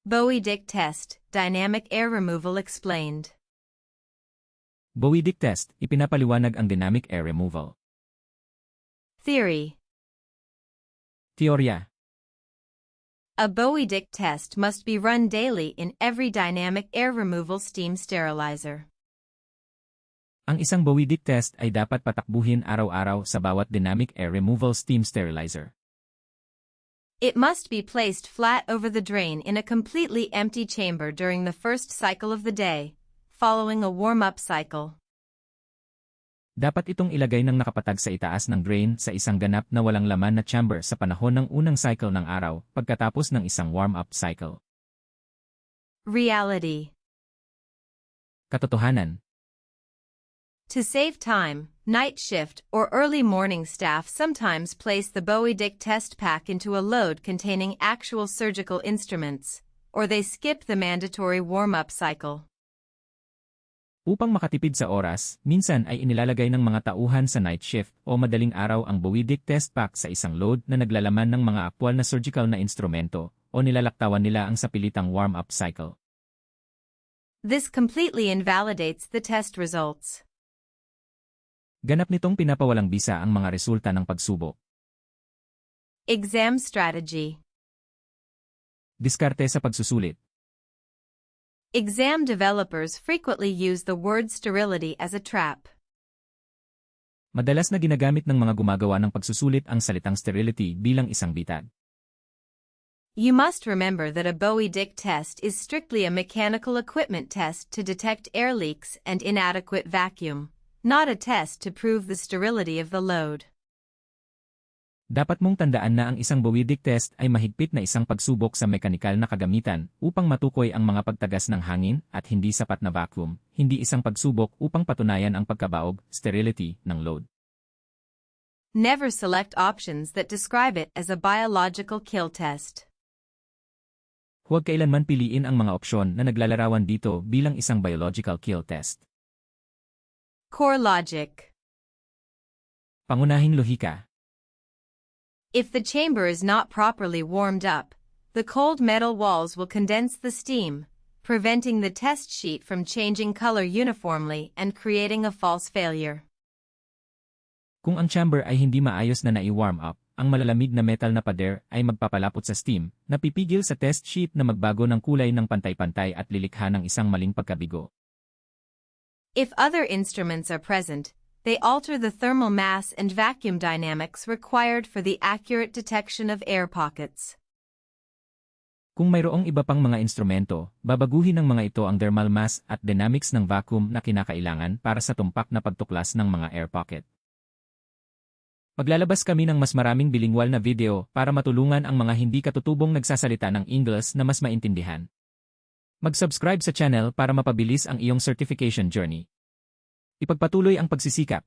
Bowie-Dick test, dynamic air removal explained. Bowie-Dick test, ipinapaliwanag ang dynamic air removal. Theory. Teorya. A Bowie-Dick test must be run daily in every dynamic air removal steam sterilizer. Ang isang Bowie-Dick test ay dapat patakbuhin araw-araw sa bawat dynamic air removal steam sterilizer. It must be placed flat over the drain in a completely empty chamber during the first cycle of the day, following a warm-up cycle. Dapat itong ilagay ng nakapatag sa itaas ng drain sa isang ganap na walang laman na chamber sa panahon ng unang cycle ng araw pagkatapos ng isang warm-up cycle. Reality. Katotohanan. To save time, night shift or early morning staff sometimes place the Bowie-Dick test pack into a load containing actual surgical instruments, or they skip the mandatory warm-up cycle. Upang makatipid sa oras, minsan ay inilalagay ng mga tauhan sa night shift o madaling araw ang Bowie-Dick test pack sa isang load na naglalaman ng mga aktwal na surgical na instrumento o nilalaktawan nila ang sapilitang warm-up cycle. This completely invalidates the test results. Ganap nitong pinapawalang bisa ang mga resulta ng pagsubok. Exam strategy. Diskarte sa pagsusulit. Exam developers frequently use the word sterility as a trap. Madalas na ginagamit ng mga gumagawa ng pagsusulit ang salitang sterility bilang isang bitag. You must remember that a Bowie-Dick test is strictly a mechanical equipment test to detect air leaks and inadequate vacuum, not a test to prove the sterility of the load. Dapat mong tandaan na ang isang Bowie-Dick test ay mahigpit na isang pagsubok sa mekanikal na kagamitan upang matukoy ang mga pagtagas ng hangin at hindi sapat na vacuum, hindi isang pagsubok upang patunayan ang pagkabaog, sterility, ng load. Never select options that describe it as a biological kill test. Huwag kailanman piliin ang mga opsyon na naglalarawan dito bilang isang biological kill test. Core logic. Pangunahing lohika. If the chamber is not properly warmed up, the cold metal walls will condense the steam, preventing the test sheet from changing color uniformly and creating a false failure. Kung ang chamber ay hindi maayos na nai-warm up, ang malalamig na metal na pader ay magpapalapot sa steam, na pipigil sa test sheet na magbago ng kulay ng pantay-pantay at lilikha ng isang maling pagkabigo. If other instruments are present, they alter the thermal mass and vacuum dynamics required for the accurate detection of air pockets. Kung mayroong iba pang mga instrumento, babaguhin ng mga ito ang thermal mass at dynamics ng vacuum na kinakailangan para sa tumpak na pagtuklas ng mga air pocket. Maglalabas kami ng mas maraming bilingual na video para matulungan ang mga hindi katutubong nagsasalita ng English na mas maintindihan. Mag-subscribe sa channel para mapabilis ang iyong certification journey. Ipagpatuloy ang pagsisikap.